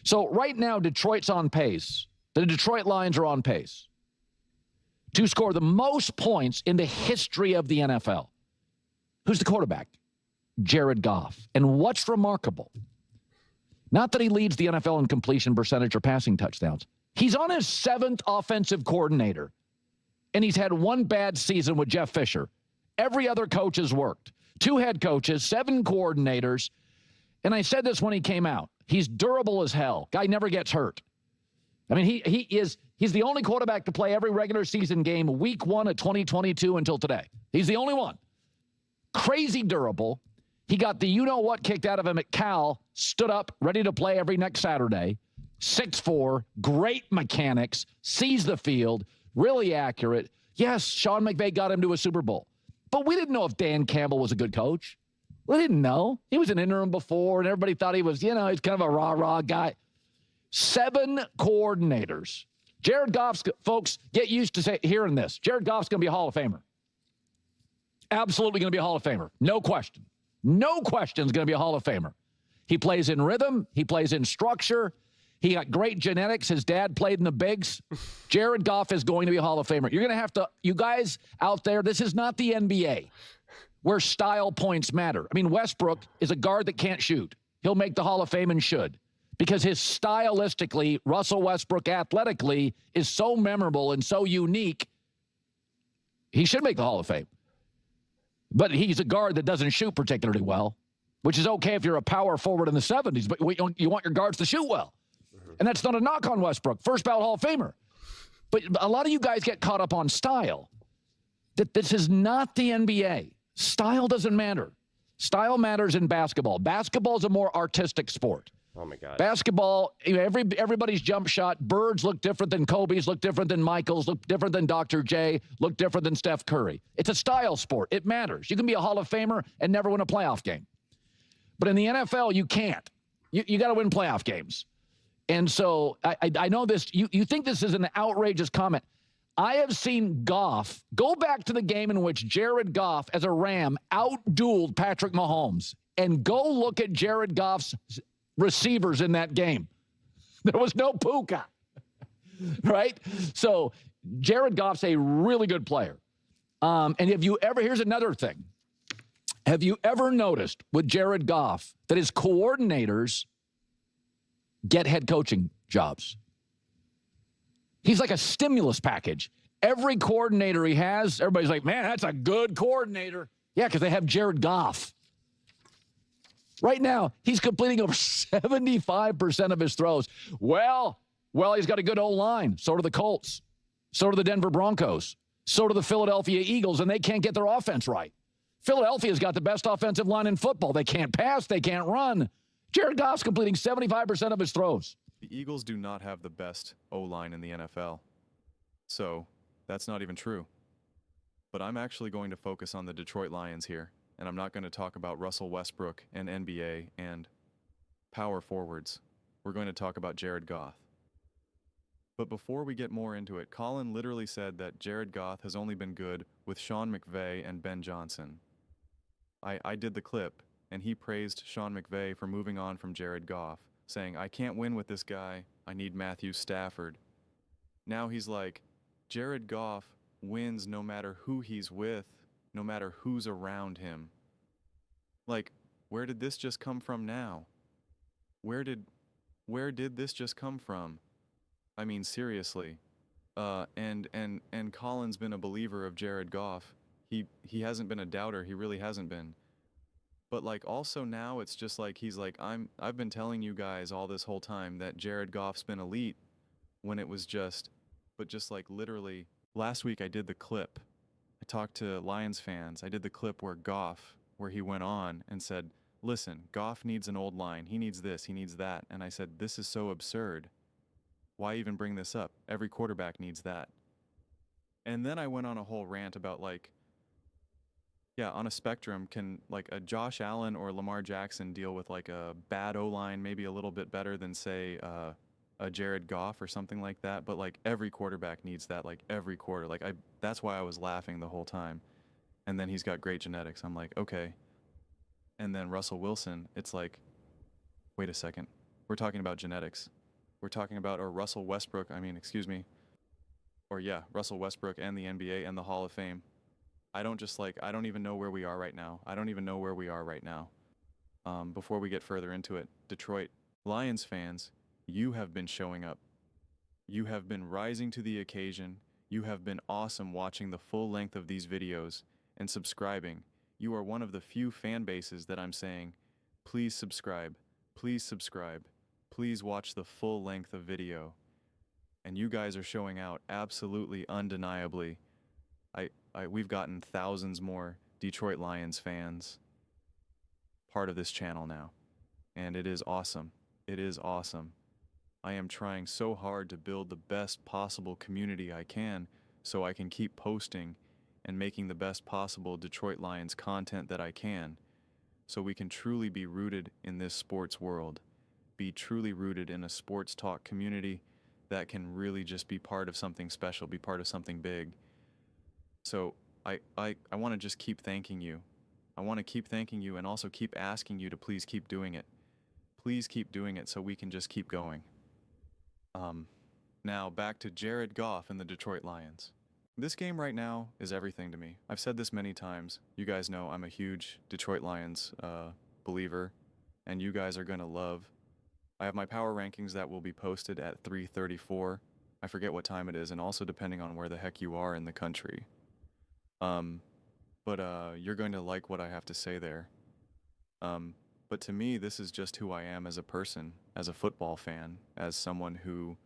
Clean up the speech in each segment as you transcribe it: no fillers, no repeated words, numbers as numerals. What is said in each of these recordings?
So right now, Detroit's on pace. The Detroit Lions are on pace to score the most points in the history of the NFL. Who's the quarterback? Jared Goff. And what's remarkable, not that he leads the NFL in completion percentage or passing touchdowns. He's on his 7th offensive coordinator, and he's had one bad season with Jeff Fisher. Every other coach has worked. 2 head coaches, 7 coordinators. And I said this when he came out. He's durable as hell. Guy never gets hurt. I mean, he's the only quarterback to play every regular season game week 1 of 2022 until today. He's the only one. Crazy durable. He got the you-know-what kicked out of him at Cal, stood up, ready to play every next Saturday. 6'4", great mechanics, sees the field, really accurate. Yes, Sean McVay got him to a Super Bowl. But we didn't know if Dan Campbell was a good coach. We didn't know. He was an interim before, and everybody thought he was, he's kind of a rah-rah guy. 7 coordinators. Jared Goff's, folks, get used to hearing this. Jared Goff's going to be a Hall of Famer. Absolutely going to be a Hall of Famer. No question. No question is going to be a Hall of Famer. He plays in rhythm. He plays in structure. He got great genetics. His dad played in the bigs. Jared Goff is going to be a Hall of Famer. You're going to have to, you guys out there, this is not the NBA where style points matter. I mean, Westbrook is a guard that can't shoot. He'll make the Hall of Fame and should. Because his stylistically, Russell Westbrook athletically is so memorable and so unique, he should make the Hall of Fame. But he's a guard that doesn't shoot particularly well, which is okay if you're a power forward in the 70s, but you want your guards to shoot well. And that's not a knock on Westbrook, first ballot Hall of Famer. But a lot of you guys get caught up on style. That this is not the NBA. Style doesn't matter. Style matters in basketball. Basketball is a more artistic sport. Oh, my God. Basketball, everybody's jump shot. Birds look different than Kobe's, look different than Michael's, look different than Dr. J, look different than Steph Curry. It's a style sport. It matters. You can be a Hall of Famer and never win a playoff game. But in the NFL, you can't. You got to win playoff games. And so I know this. You think this is an outrageous comment. I have seen Goff go back to the game in which Jared Goff, as a Ram, outdueled Patrick Mahomes. And go look at Jared Goff's receivers in that game. There was no Puka, right? So Jared Goff's a really good player. And here's another thing. Have you ever noticed with Jared Goff that his coordinators get head coaching jobs? He's like a stimulus package. Every coordinator he has, everybody's like, man, that's a good coordinator. Yeah, because they have Jared Goff. Right now, he's completing over 75% of his throws. Well, he's got a good O-line. So do the Colts. So do the Denver Broncos. So do the Philadelphia Eagles, and they can't get their offense right. Philadelphia's got the best offensive line in football. They can't pass. They can't run. Jared Goff's completing 75% of his throws. The Eagles do not have the best O-line in the NFL. So that's not even true. But I'm actually going to focus on the Detroit Lions here. And I'm not going to talk about Russell Westbrook and NBA and power forwards. We're going to talk about Jared Goff. But before we get more into it, Colin literally said that Jared Goff has only been good with Sean McVay and Ben Johnson. I did the clip, and he praised Sean McVay for moving on from Jared Goff, saying, I can't win with this guy. I need Matthew Stafford. Now he's like, Jared Goff wins no matter who he's with, no matter who's around him. Like, where did this just come from now? Where did this just come from? I mean, seriously. And Colin's been a believer of Jared Goff. He hasn't been a doubter. He really hasn't been. But like also now it's just like he's like, I've been telling you guys all this whole time that Jared Goff's been elite, when it was just like literally last week I did the clip. I talked to Lions fans. I did the clip where he went on and said, listen, Goff needs an old line. He needs this, he needs that. And I said, this is so absurd. Why even bring this up? Every quarterback needs that. And then I went on a whole rant about like, yeah, on a spectrum, can like a Josh Allen or Lamar Jackson deal with like a bad O-line maybe a little bit better than say a Jared Goff or something like that? But like every quarterback needs that, like every quarter. Like that's why I was laughing the whole time. And then he's got great genetics. I'm like, okay. And then Russell Wilson, it's like, wait a second. We're talking about genetics. We're talking about, or Russell Westbrook, excuse me, or yeah, Russell Westbrook and the NBA and the Hall of Fame. I don't even know where we are right now. I don't even know where we are right now. Before we get further into it, Detroit Lions fans, you have been showing up. You have been rising to the occasion. You have been awesome watching the full length of these videos and subscribing. You are one of the few fan bases that I'm saying, please subscribe, please subscribe, please watch the full length of video. And you guys are showing out absolutely undeniably. We've gotten thousands more Detroit Lions fans part of this channel now. And it is awesome. It is awesome. I am trying so hard to build the best possible community I can so I can keep posting and making the best possible Detroit Lions content that I can so we can truly be rooted in this sports world, be truly rooted in a sports talk community that can really just be part of something special, be part of something big. So I want to just keep thanking you. I want to keep thanking you and also keep asking you to please keep doing it. Please keep doing it so we can just keep going. Now back to Jared Goff and the Detroit Lions. This game right now is everything to me. I've said this many times. You guys know I'm a huge Detroit Lions believer, and you guys are going to love. I have my power rankings that will be posted at 3:34. I forget what time it is, and also depending on where the heck you are in the country. But you're going to like what I have to say there. But to me, this is just who I am as a person, as a football fan, as someone who,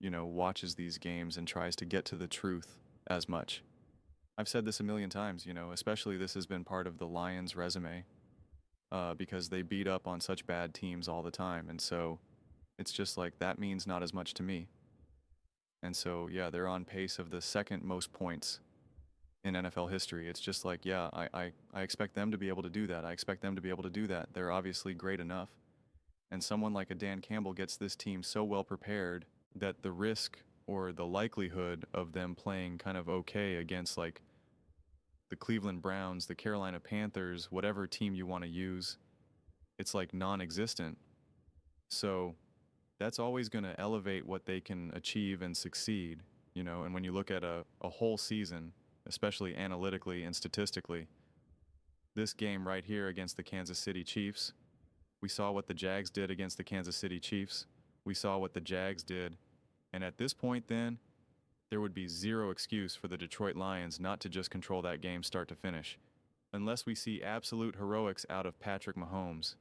watches these games and tries to get to the truth as much. I've said this a million times, especially this has been part of the Lions' resume, because they beat up on such bad teams all the time. And so it's just like that means not as much to me. And so, yeah, they're on pace of the second most points in NFL history. It's just like, yeah, I expect them to be able to do that. I expect them to be able to do that. They're obviously great enough. And someone like a Dan Campbell gets this team so well prepared that the risk or the likelihood of them playing kind of okay against like the Cleveland Browns, the Carolina Panthers, whatever team you want to use, it's like non-existent. So that's always going to elevate what they can achieve and succeed, and when you look at a whole season, especially analytically and statistically, this game right here against the Kansas City Chiefs, we saw what the Jags did against the Kansas City Chiefs. We saw what the Jags did. And at this point then, there would be zero excuse for the Detroit Lions not to just control that game start to finish. Unless we see absolute heroics out of Patrick Mahomes.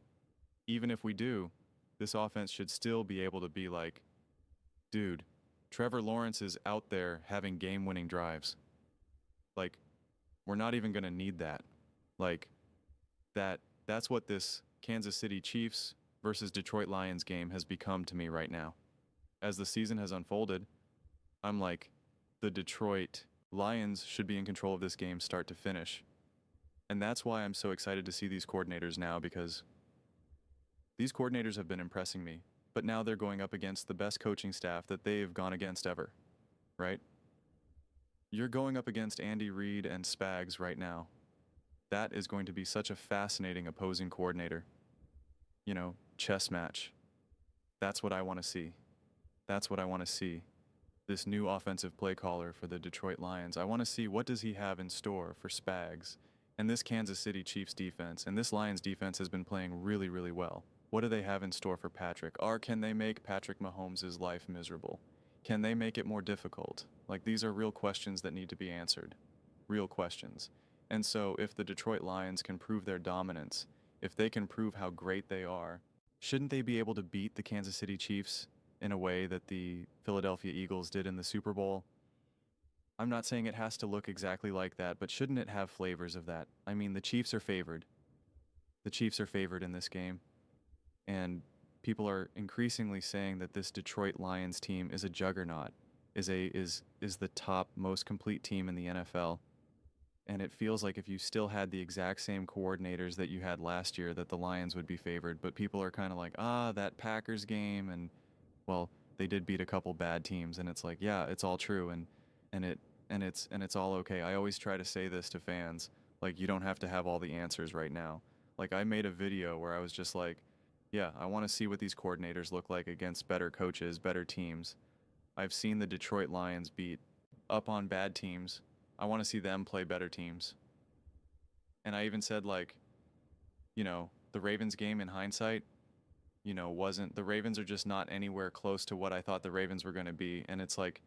Even if we do, this offense should still be able to be like, dude, Trevor Lawrence is out there having game-winning drives. Like, we're not even going to need that. Like, that's what this Kansas City Chiefs versus Detroit Lions game has become to me right now. As the season has unfolded, I'm like, the Detroit Lions should be in control of this game start to finish. And that's why I'm so excited to see these coordinators now, because these coordinators have been impressing me. But now they're going up against the best coaching staff that they've gone against ever, right? You're going up against Andy Reid and Spags right now. That is going to be such a fascinating opposing coordinator. Chess match. That's what I want to see. That's what I want to see. This new offensive play caller for the Detroit Lions. I want to see what does he have in store for Spags and this Kansas City Chiefs defense. And this Lions defense has been playing really, really well. What do they have in store for Patrick? Or can they make Patrick Mahomes' life miserable? Can they make it more difficult? Like, these are real questions that need to be answered. Real questions. And so if the Detroit Lions can prove their dominance, if they can prove how great they are, shouldn't they be able to beat the Kansas City Chiefs in a way that the Philadelphia Eagles did in the Super Bowl? I'm not saying it has to look exactly like that, but shouldn't it have flavors of that? I mean, the Chiefs are favored. The Chiefs are favored in this game. And people are increasingly saying that this Detroit Lions team is a juggernaut, is the top most complete team in the NFL. And it feels like if you still had the exact same coordinators that you had last year, that the Lions would be favored. But people are kind of like, that Packers game, and well, they did beat a couple bad teams, and it's like, yeah, it's all true, and it's all okay. I always try to say this to fans, like, you don't have to have all the answers right now. Like, I made a video where I was just like, Yeah, I want to see what these coordinators look like against better coaches, better teams. I've seen the Detroit Lions beat up on bad teams. I want to see them play better teams. And I even said, like, the Ravens game in hindsight, wasn't, the Ravens are just not anywhere close to what I thought the Ravens were going to be. And it's like,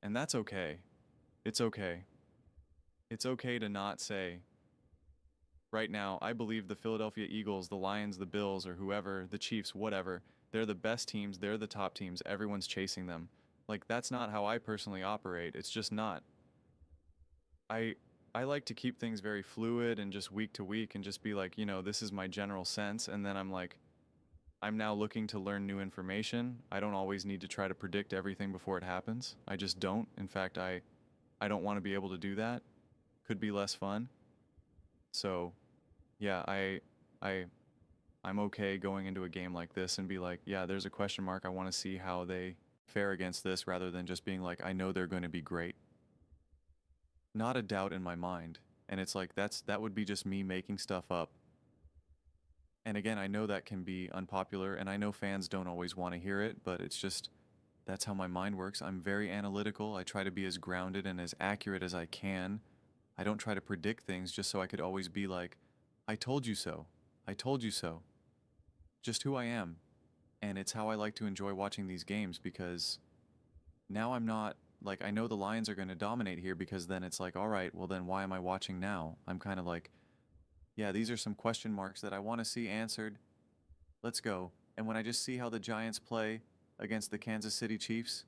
and that's okay. It's okay. It's okay to not say, right now, I believe the Philadelphia Eagles, the Lions, the Bills, or whoever, the Chiefs, whatever, they're the best teams, they're the top teams, everyone's chasing them. Like, that's not how I personally operate. It's just not. I I like to keep things very fluid and just week to week and just be like, this is my general sense, and then I'm like, I'm now looking to learn new information. I don't always need to try to predict everything before it happens. I just don't. In fact, I don't want to be able to do that. Could be less fun. So, yeah, I'm okay going into a game like this and be like, yeah, there's a question mark. I want to see how they fare against this rather than just being like, I know they're going to be great. Not a doubt in my mind. And it's like, that would be just me making stuff up. And again, I know that can be unpopular, and I know fans don't always want to hear it, but it's just, that's how my mind works. I'm very analytical. I try to be as grounded and as accurate as I can. I don't try to predict things just so I could always be like, I told you so. I told you so. Just who I am. And it's how I like to enjoy watching these games, because now I'm not, like, I know the Lions are going to dominate here, because then it's like, all right, well then why am I watching now? I'm kind of like, yeah, these are some question marks that I want to see answered. Let's go. And when I just see how the Giants play against the Kansas City Chiefs,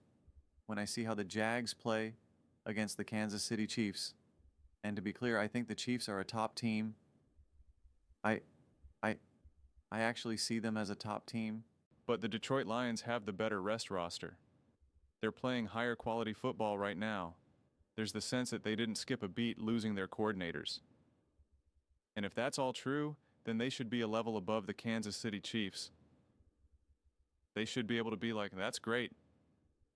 when I see how the Jags play against the Kansas City Chiefs, and to be clear, I think the Chiefs are a top team. I I I actually see them as a top team. But the Detroit Lions have the better rest roster. They're playing higher quality football right now. There's the sense that they didn't skip a beat losing their coordinators. And if that's all true, then they should be a level above the Kansas City Chiefs. They should be able to be like, that's great.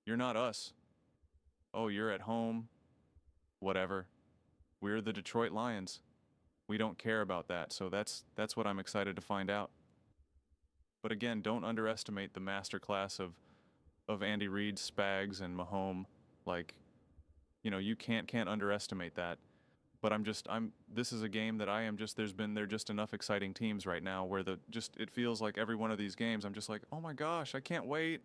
You're not us. Oh, you're at home. Whatever. We're the Detroit Lions. We don't care about that. So that's what I'm excited to find out. But again, don't underestimate the masterclass of Andy Reid, Spags, and Mahomes. Like, you can't underestimate that. But this is a game that there are just enough exciting teams right now where it feels like every one of these games, I'm just like, oh my gosh, I can't wait.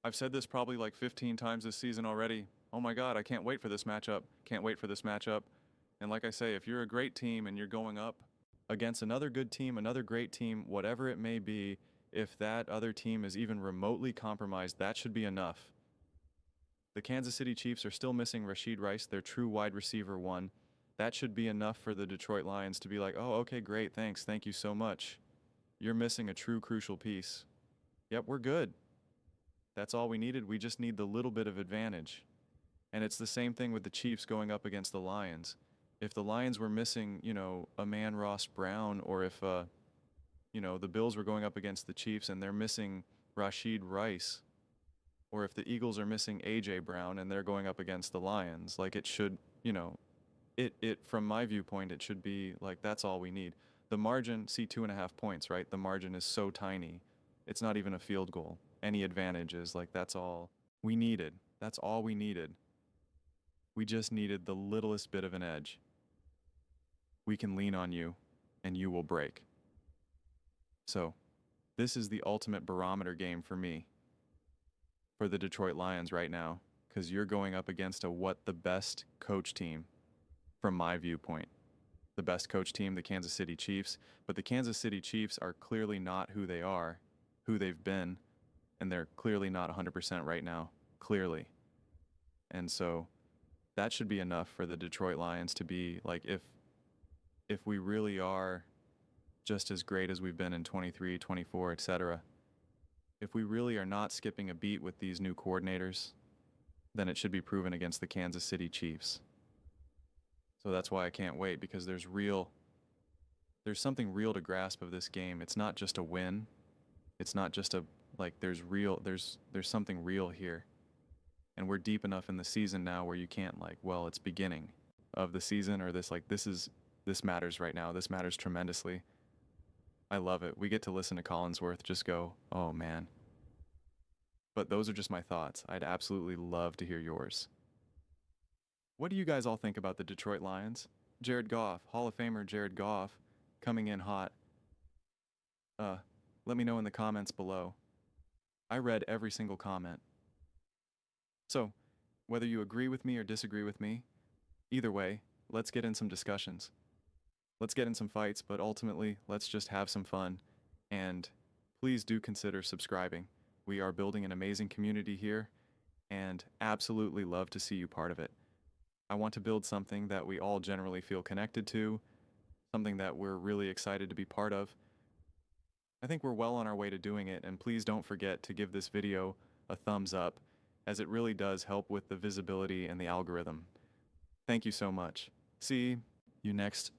I've said this probably like 15 times this season already. Oh my God, I can't wait for this matchup. Can't wait for this matchup. And like I say, if you're a great team and you're going up against another good team, another great team, whatever it may be, if that other team is even remotely compromised, that should be enough. The Kansas City Chiefs are still missing Rashid Rice, their true wide receiver one. That should be enough for the Detroit Lions to be like, oh, okay, great, thanks, thank you so much. You're missing a true crucial piece. Yep, we're good. That's all we needed. We just need the little bit of advantage. And it's the same thing with the Chiefs going up against the Lions. If the Lions were missing, a man Ross Brown, or if, the Bills were going up against the Chiefs and they're missing Rashid Rice, or if the Eagles are missing A.J. Brown and they're going up against the Lions, like it should, from my viewpoint, it should be like, that's all we need. The margin, see 2.5 points, right? The margin is so tiny. It's not even a field goal. Any advantage is like, that's all we needed. That's all we needed. We just needed the littlest bit of an edge. We can lean on you and you will break. So this is the ultimate barometer game for me, for the Detroit Lions right now, because you're going up against the best coach team. From my viewpoint, the best coach team, the Kansas City Chiefs, but the Kansas City Chiefs are clearly not who they are, who they've been, and they're clearly not 100% right now, clearly. And so that should be enough for the Detroit Lions to be like, if we really are just as great as we've been in 23, 24, etc., if we really are not skipping a beat with these new coordinators, then it should be proven against the Kansas City Chiefs. So that's why I can't wait, because there's something real to grasp of this game. It's not just a win. It's not just there's something real here. And we're deep enough in the season now where you can't it's beginning of the season, or this matters right now. This matters tremendously. I love it. We get to listen to Collinsworth just go, oh man. But those are just my thoughts. I'd absolutely love to hear yours. What do you guys all think about the Detroit Lions? Jared Goff, Hall of Famer Jared Goff, coming in hot. Let me know in the comments below. I read every single comment. So, whether you agree with me or disagree with me, either way, let's get in some discussions. Let's get in some fights, but ultimately, let's just have some fun. And please do consider subscribing. We are building an amazing community here, and absolutely love to see you part of it. I want to build something that we all generally feel connected to, something that we're really excited to be part of. I think we're well on our way to doing it, and please don't forget to give this video a thumbs up, as it really does help with the visibility and the algorithm. Thank you so much. See you next